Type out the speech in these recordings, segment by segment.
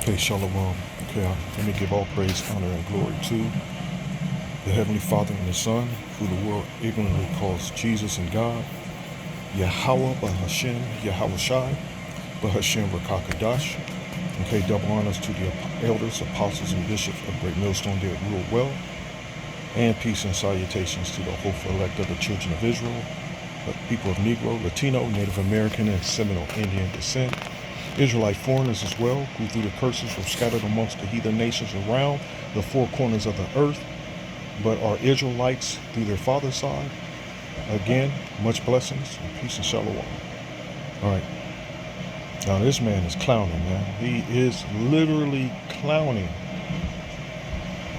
Okay, Shalom. Okay, let me give all praise, honor, and glory to the Heavenly Father and the Son, who the world ignorantly calls Jesus and God, Yahweh Bahashem, Yahweh Shai, Bahashem Rakakadash. Okay, double honors to the elders, apostles, and bishops of Great Millstone that rule well, and peace and salutations to the hopeful elect of the children of Israel, the people of Negro, Latino, Native American, and Seminole Indian descent, Israelite foreigners as well, who through the curses were scattered amongst the heathen nations around the four corners of the earth, but are Israelites through their father's side. Again, much blessings and peace and shalom. All right. Now this man is clowning, man. He is literally clowning.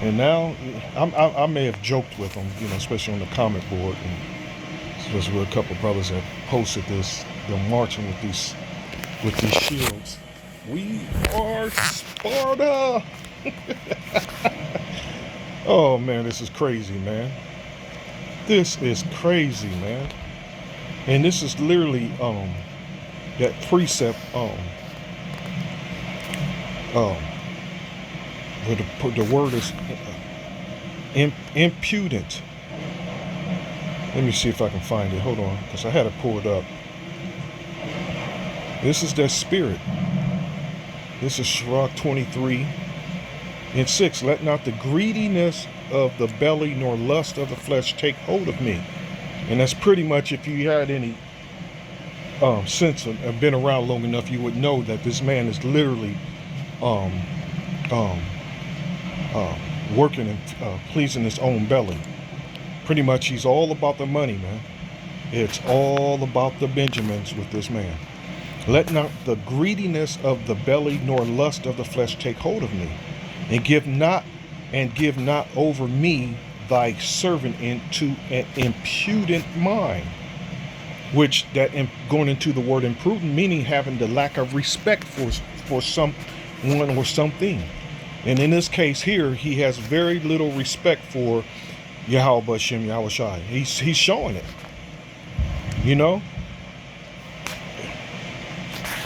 And now, I may have joked with him, especially on the comment board, and especially with a couple of brothers that posted this. They're marching with these shields. We are Sparta. Oh man, this is crazy, man. This is crazy, man. And this is literally that precept the word is impudent. Let me see if I can find it. Hold on, because I had it pulled up. This is that spirit. This is Sirach 23 and 6. Let not the greediness of the belly nor lust of the flesh take hold of me. And that's pretty much, if you had any sense of been around long enough, you would know that this man is literally working and pleasing his own belly. Pretty much, he's all about the money, man. It's all about the Benjamins with this man. Let not the greediness of the belly nor lust of the flesh take hold of me, and give not over me thy servant into an impudent mind. Which that going into the word imprudent, meaning having the lack of respect for someone or something. And in this case here, he has very little respect for Yahweh Bashem Yahweh Shai. He's showing it.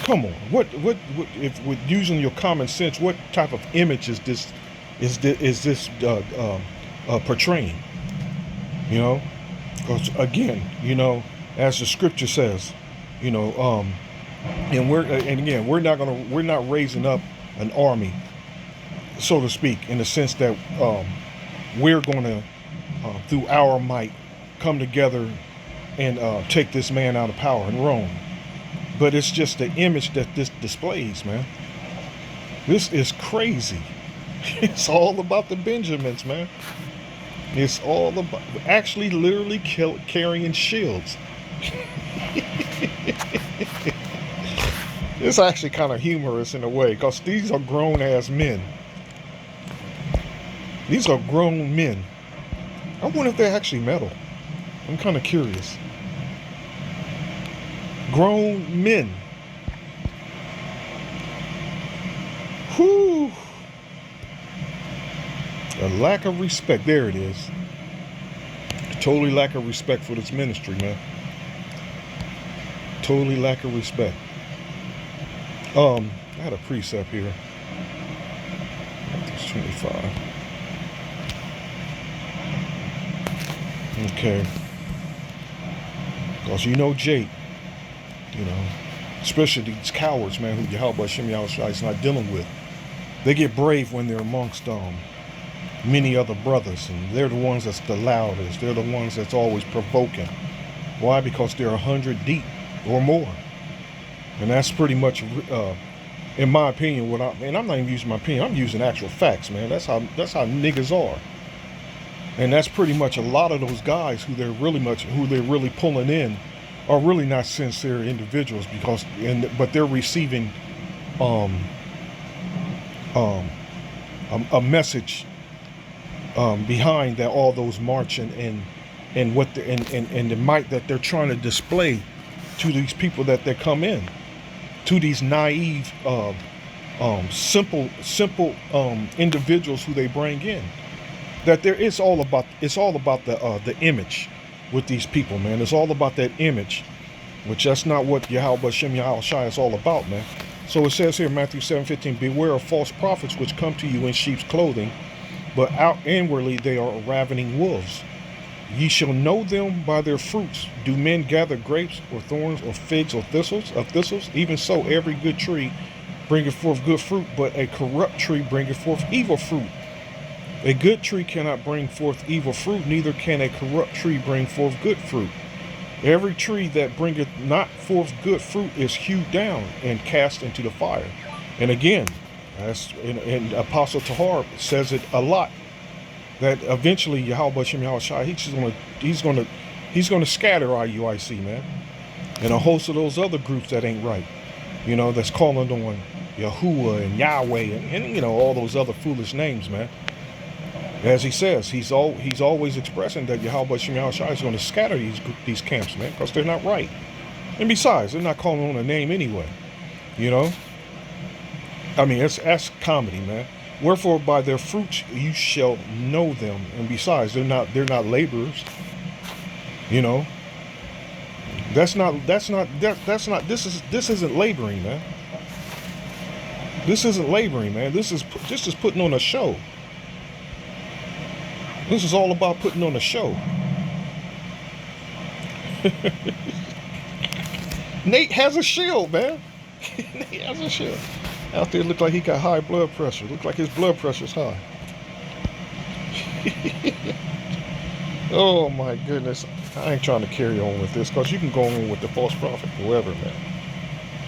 Come on. What if with using your common sense, what type of image is this portraying? Because again, as the scripture says, and we're not raising up an army, so to speak, in the sense that we're going to through our might come together and take this man out of power in Rome. But it's just the image that this displays, man. This is crazy. It's all about the Benjamins, man. It's all about actually literally carrying shields. It's actually kind of humorous in a way, because these are grown-ass men. These are grown men. I wonder if they're actually metal. I'm kind of curious. Grown men. Whew. A lack of respect. There it is. Totally lack of respect for this ministry, man. Totally lack of respect. I had a precept here. It's 25. Okay. Because Jake, especially these cowards, man, who Yahweh Hashem Yahweh Shai is not dealing with. They get brave when they're amongst many other brothers, and they're the ones that's the loudest. They're the ones that's always provoking. Why? Because they're 100 deep or more. And that's pretty much, in my opinion, and I'm not even using my opinion, I'm using actual facts, man. That's how niggas are. And that's pretty much a lot of those guys who they're really pulling in are really not sincere individuals, but they're receiving a message behind that, all those marching and what the might that they're trying to display to these people that they come in, to these naive simple individuals who they bring in. That it's all about the image with these people, man. It's all about that image, which that's not what Yahweh Shem Yahweh Shai is all about, man. So it says here, Matthew 7:15, beware of false prophets which come to you in sheep's clothing, but out inwardly they are ravening wolves. Ye shall know them by their fruits. Do men gather grapes or thorns or figs or thistles? Of thistles? Even so, every good tree bringeth forth good fruit, but a corrupt tree bringeth forth evil fruit. A good tree cannot bring forth evil fruit, neither can a corrupt tree bring forth good fruit. Every tree that bringeth not forth good fruit is hewed down and cast into the fire. And again, as in Apostle Tahar says it a lot, that eventually Yahweh Shem Yahushua, he's gonna scatter IUIC, man, and a host of those other groups that ain't right, that's calling on Yahuwah and Yahweh and all those other foolish names, man. As he says, he's always expressing that Yahweh Shem Yahushua is going to scatter these camps, man, because they're not right. And besides, they're not calling on a name anyway. I mean, that's comedy, man. Wherefore by their fruits you shall know them. And besides, they're not laborers. This isn't laboring, man. This isn't laboring, man. This is putting on a show. This is all about putting on a show. Nate has a shield, man. Nate has a shield. Out there look like he got high blood pressure. Look like his blood pressure's high. Oh my goodness. I ain't trying to carry on with this, because you can go on with the false prophet forever, man.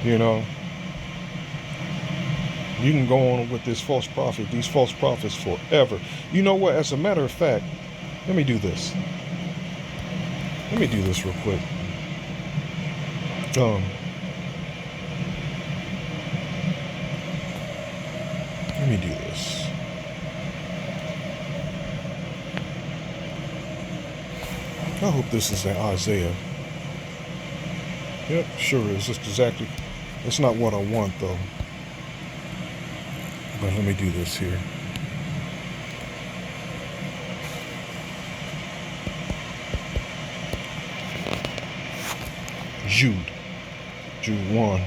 You can go on with these false prophets forever. You know what? As a matter of fact, let me do this. Let me do this real quick. Let me do this. I hope this is in Isaiah. Yep, sure is. It's exactly. It's not what I want, though. But let me do this here. Jude 1.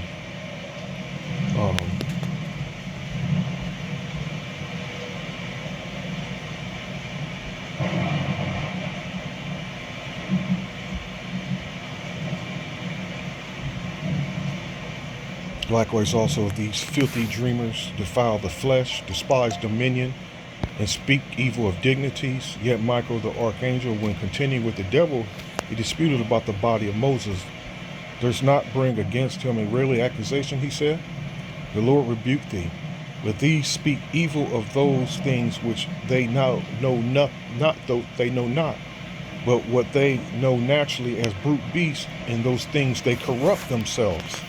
Likewise also these filthy dreamers defile the flesh, despise dominion, and speak evil of dignities. Yet Michael the archangel, when contending with the devil, he disputed about the body of Moses. Does not bring against him a railing accusation, he said. The Lord rebuked thee. But these speak evil of those things which they know not, but what they know naturally as brute beasts, and those things they corrupt themselves.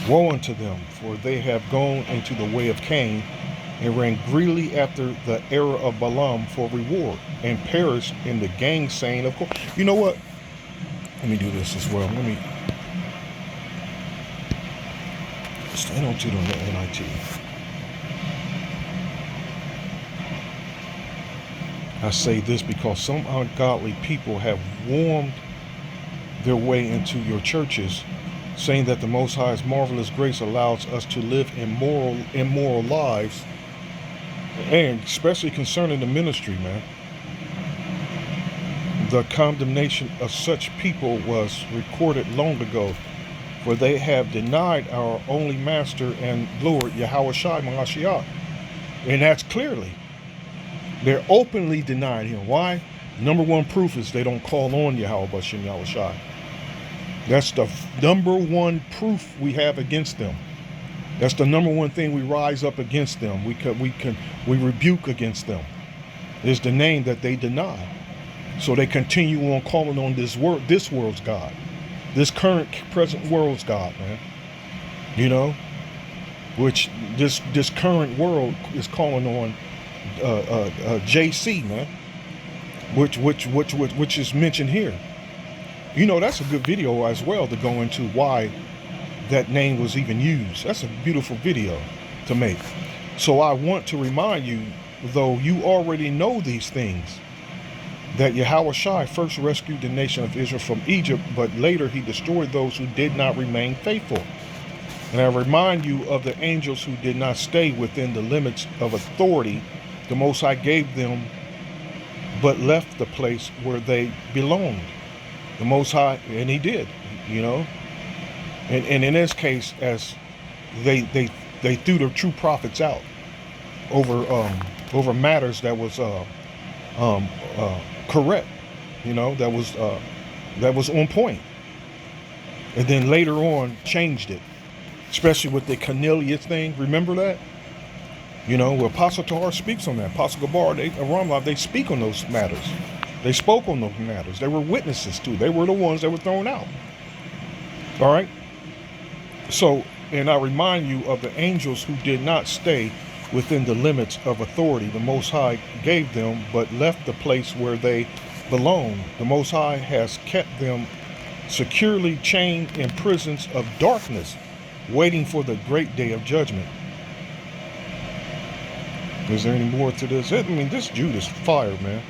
Woe unto them, for they have gone into the way of Cain, and ran greedily after the error of Balaam for reward, and perished in the gainsaying of course. You know what? Let me do this as well. Let me stand on to the NIT. I say this because some ungodly people have wormed their way into your churches, saying that the Most High's marvelous grace allows us to live immoral lives, and especially concerning the ministry, man. The condemnation of such people was recorded long ago, for they have denied our only Master and Lord, Yahushua Mashiach. And that's clearly. They're openly denying him. Why? Number one proof is they don't call on Yahweh Bashem Yahushua. That's the number one proof we have against them. That's the number one thing we rise up against them. We rebuke against them. Is the name that they deny. So they continue on calling on this world's God, this current present world's God, man. Which this current world is calling on JC, man. Which is mentioned here. That's a good video as well to go into why that name was even used. That's a beautiful video to make. So I want to remind you, though you already know these things, that Yahushua first rescued the nation of Israel from Egypt, but later he destroyed those who did not remain faithful. And I remind you of the angels who did not stay within the limits of authority the Most High gave them, but left the place where they belonged. The Most High, and He did, you know. And in this case, as they threw the true prophets out over matters that was correct, you know, that was on point, and then later on changed it, especially with the Cornelius thing. Remember that? You know, well, Apostle Tahar speaks on that. Apostle Gabar, they speak on those matters. They spoke on those matters. They were witnesses too. They were the ones that were thrown out. All right. So, and I remind you of the angels who did not stay within the limits of authority the Most High gave them, but left the place where they belong. The Most High has kept them securely chained in prisons of darkness, waiting for the great day of judgment. Is there any more to this? I mean, this Jude is fire, man.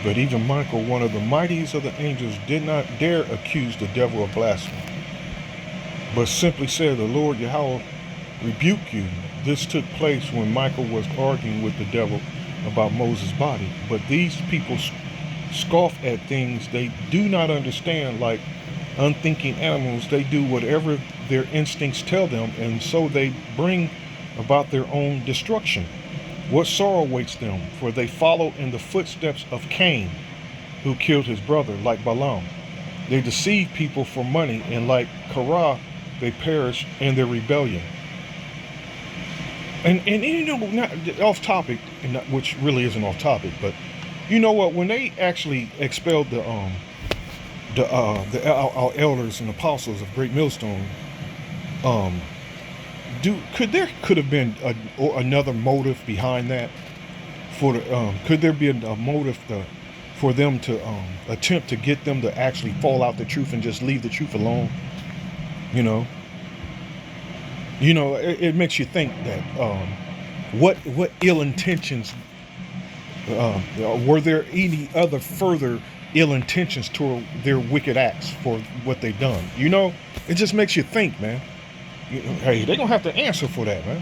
But even Michael, one of the mightiest of the angels, did not dare accuse the devil of blasphemy, but simply said, "The Lord Yahweh rebuke you." This took place when Michael was arguing with the devil about Moses' body. But these people scoff at things they do not understand. Like unthinking animals, they do whatever their instincts tell them, and so they bring about their own destruction. What sorrow awaits them, for they follow in the footsteps of Cain, who killed his brother, like Balaam. They deceive people for money, and like Korah, they perish in their rebellion. And you know, not off topic, which really isn't off topic, but you know what? When they actually expelled our elders and apostles of Great Millstone, could have been another motive behind that? Could there be a motive for them to attempt to get them to actually fall out the truth and just leave the truth alone? You know. It makes you think that what ill intentions were there any other further ill intentions toward their wicked acts for what they've done? You know, it just makes you think, man. Hey, they're gonna have to answer for that, man.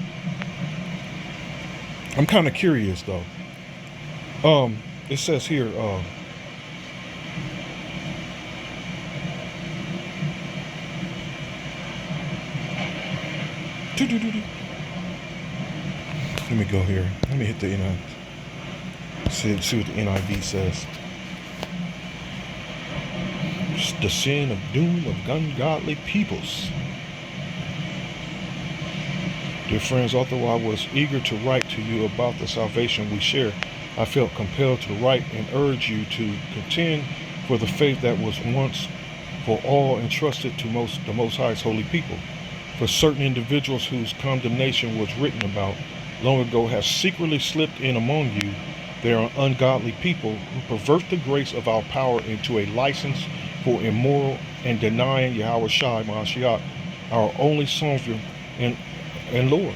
I'm kind of curious though. It says here, let me go here. Let me hit the NIV. See what the NIV says. It's the sin of doom of ungodly peoples. Dear friends, although I was eager to write to you about the salvation we share, I felt compelled to write and urge you to contend for the faith that was once for all entrusted to the Most High's holy people. For certain individuals whose condemnation was written about long ago have secretly slipped in among you. They are ungodly people who pervert the grace of our power into a license for immoral and denying Yahweh Shai Mashiach, our only Savior and Lord.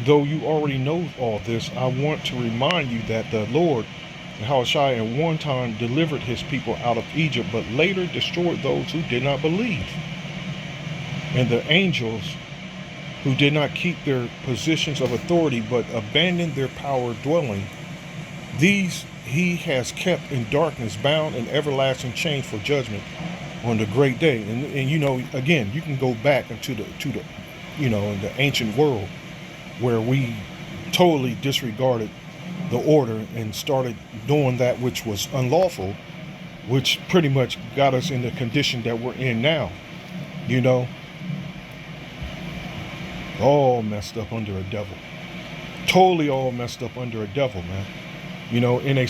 Though you already know all this, I want to remind you that the Lord Yahweh Shai at one time delivered his people out of Egypt, but later destroyed those who did not believe. And the angels who did not keep their positions of authority but abandoned their power dwelling, these he has kept in darkness, bound in everlasting chains for judgment on the great day. And you know, again, you can go back into the in the ancient world where we totally disregarded the order and started doing that which was unlawful, which pretty much got us in the condition that we're in now. You know, all messed up under a devil. Totally all messed up under a devil, man. You know, in a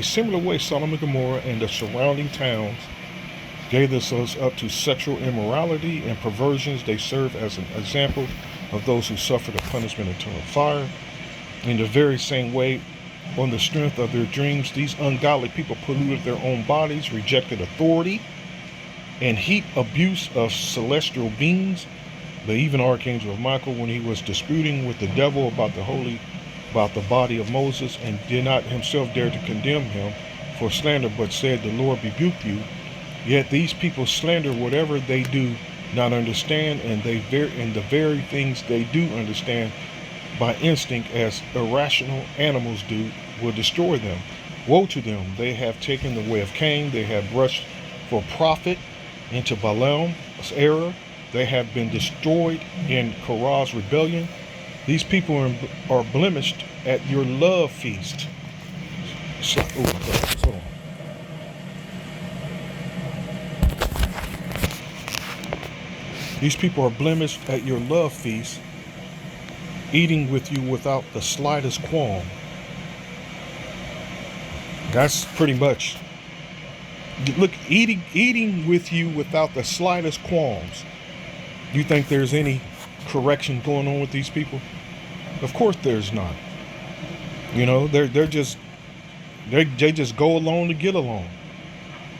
similar way, Sodom and Gomorrah and the surrounding towns gave themselves up to sexual immorality and perversions. They serve as an example of those who suffer the punishment of eternal fire. In the very same way, on the strength of their dreams, these ungodly people polluted their own bodies, rejected authority, and heaped abuse of celestial beings. even Archangel Michael, when he was disputing with the devil about the body of Moses, and did not himself dare to condemn him for slander, but said, "The Lord rebuke you." Yet these people slander whatever they do not understand, and the very things they do understand by instinct, as irrational animals do, will destroy them. Woe to them! They have taken the way of Cain. They have rushed for profit into Balaam's error. They have been destroyed in Korah's rebellion. These people are blemished at your love feast. Hold on. These people are blemished at your love feast, eating with you without the slightest qualm. That's pretty much. Look, eating with you without the slightest qualms. Do you think there's any correction going on with these people? Of course there's not. You know, they just go along to get along.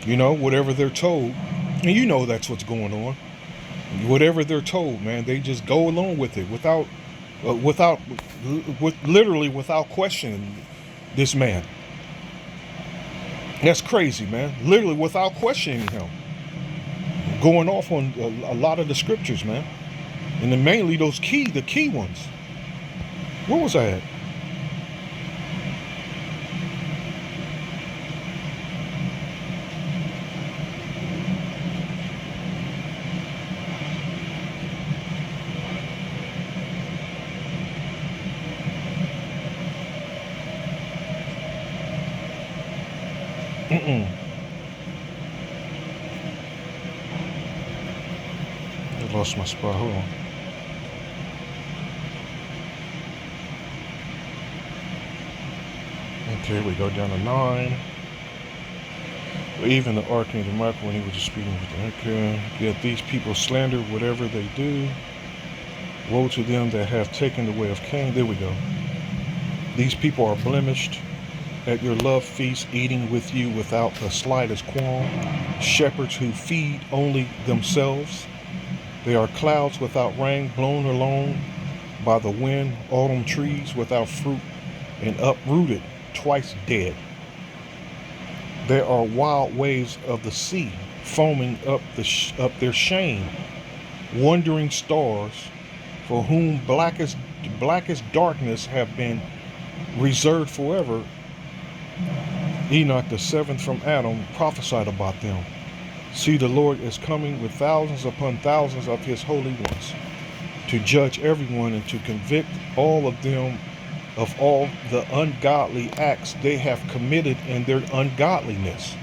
You know, whatever they're told, and you know that's what's going on. Whatever they're told, man, they just go along with it without questioning this man. That's crazy, man. Literally without questioning him. Going off on a lot of the scriptures, man. And then mainly the key ones. Where was I at? I lost my spot. Hold on. Okay, we go down to 9. Even the Archangel Michael, when he was just speaking with the okay, yet these people slander whatever they do. Woe to them that have taken the way of Cain. There we go. These people are blemished at your love feast, eating with you without the slightest qualm. Shepherds who feed only themselves. They are clouds without rain, blown along by the wind, autumn trees without fruit, and uprooted, twice dead. There are wild waves of the sea, foaming up their shame, wandering stars, for whom blackest darkness have been reserved forever. Enoch, the seventh from Adam, prophesied about them. See, the Lord is coming with thousands upon thousands of his holy ones, to judge everyone and to convict all of them of all the ungodly acts they have committed in their ungodliness,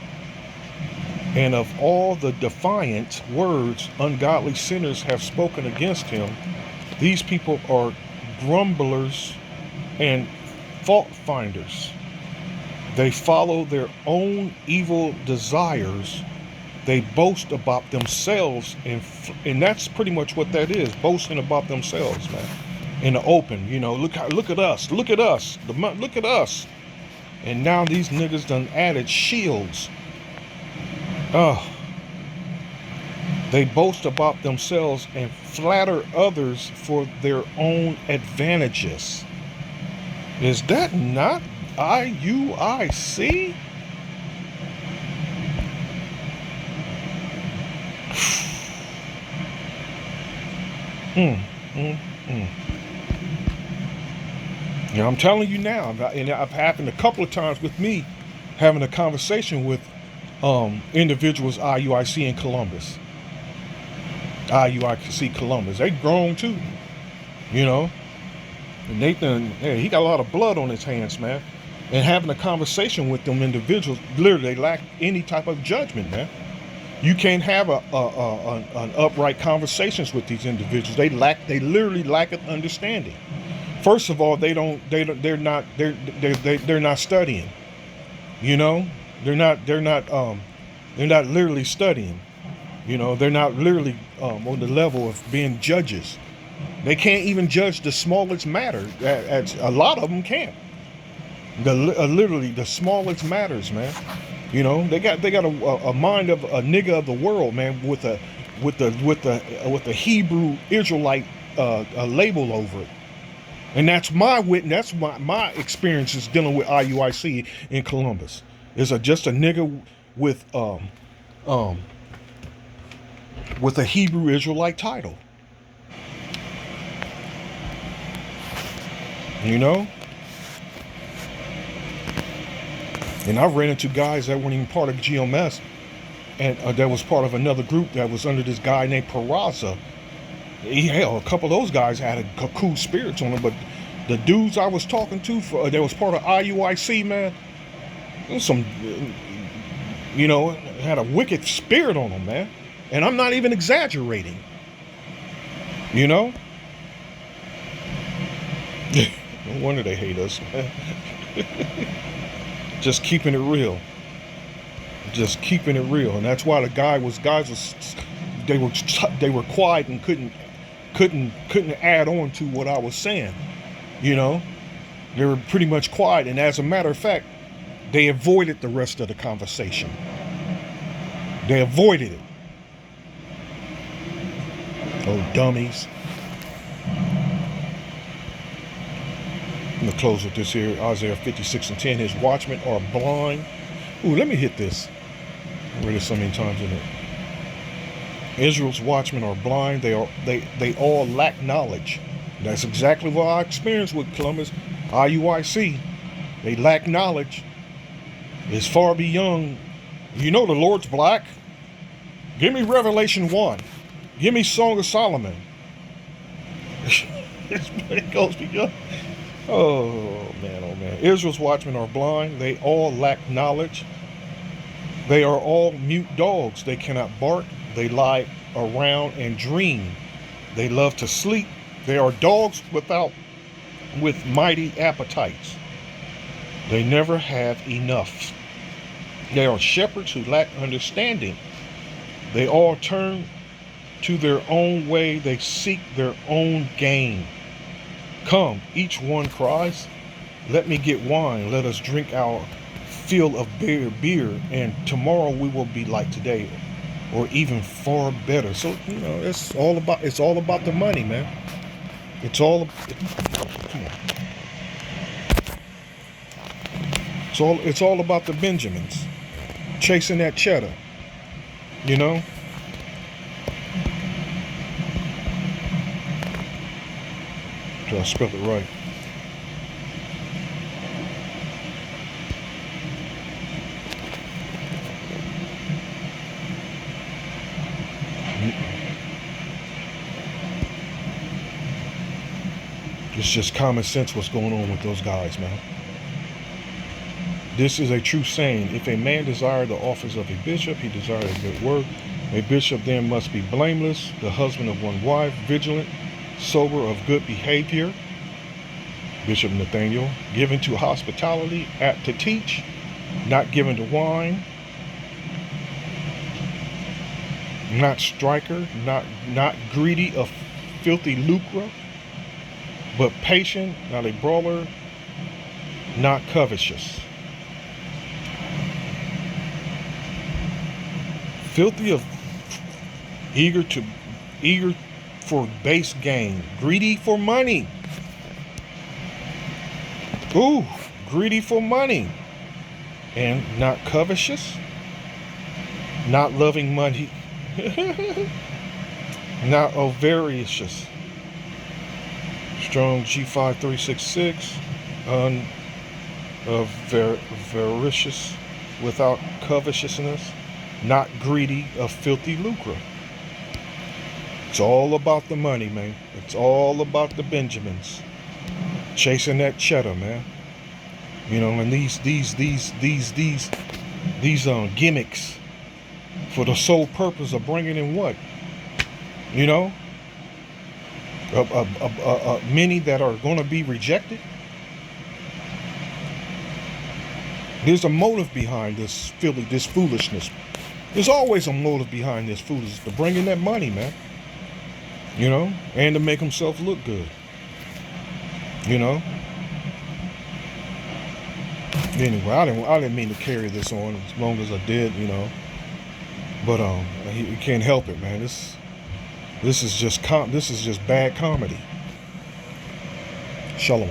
and of all the defiant words ungodly sinners have spoken against him. These people are grumblers and fault finders. They follow their own evil desires. They boast about themselves, and that's pretty much what that is, boasting about themselves, man. In the open, you know, look at us, look at us. And now these niggas done added shields. They boast about themselves and flatter others for their own advantages. Is that not IUIC? Yeah, I'm telling you now, and I've happened a couple of times with me having a conversation with individuals IUIC in Columbus. IUIC Columbus. They grown too, you know. And Nathan, he got a lot of blood on his hands, man. And having a conversation with them individuals, literally, they lack any type of judgment, man. You can't have an upright conversations with these individuals. They literally lack an understanding. First of all, they're not studying. You know, they're not literally studying. You know, they're not literally on the level of being judges. They can't even judge the smallest matter. A lot of them can't. Literally the smallest matters, man. You know, they got a mind of a nigga of the world, man, with a with the Hebrew Israelite label over it. And that's my witness. That's my experiences dealing with IUIC in Columbus. Is just a nigga with um with a Hebrew Israelite title. You know? And I've ran into guys that weren't even part of GMS, and that was part of another group that was under this guy named Peraza. Hell, a couple of those guys had a cool spirits on them, but the dudes I was talking to that was part of IUIC, man, it was some, had a wicked spirit on them, man. And I'm not even exaggerating. No wonder they hate us, man. Just keeping it real. Just keeping it real. And that's why the guys they were quiet and couldn't add on to what I was saying. They were pretty much quiet, and as a matter of fact, they avoided the rest of the conversation. They avoided it. Oh, dummies. I'm going to close with this here. Isaiah 56:10. His watchmen are blind. Ooh, let me hit this. I read it so many times in it. Israel's watchmen are blind. They all lack knowledge. That's exactly what I experienced with Columbus, IUIC. They lack knowledge. It's far beyond. The Lord's black. Give me Revelation 1. Give me Song of Solomon. It goes beyond. Oh man. Israel's watchmen are blind. They all lack knowledge. They are all mute dogs. They cannot bark. They lie around and dream. They love to sleep. They are dogs with mighty appetites. They never have enough. They are shepherds who lack understanding. They all turn to their own way. They seek their own gain. Come, each one cries, let me get wine. Let us drink our fill of beer, and tomorrow we will be like today, or even far better. So it's all about the money, man. Come on. It's all about the Benjamins chasing that cheddar. Do I spell it right? It's just common sense what's going on with those guys, man. This is a true saying. If a man desire the office of a bishop, he desire a good work. A bishop then must be blameless, the husband of one wife, vigilant, sober, of good behavior. Bishop Nathaniel, given to hospitality, apt to teach, not given to wine, not striker, not greedy of filthy lucre, but patient, not a brawler, not covetous. Filthy of eager for base gain, greedy for money. Ooh, greedy for money. And not covetous, not loving money, not avaricious. Strong G5366, avaricious, without covetousness, not greedy of filthy lucre. It's all about the money, man. It's all about the Benjamins chasing that cheddar, man. And these gimmicks for the sole purpose of bringing in what? Many that are going to be rejected. There's a motive behind this foolishness. There's always a motive behind this foolishness to bring in that money, man. And to make himself look good. Anyway, I didn't mean to carry this on as long as I did, But he can't help it, man. This is just bad comedy. Shalom.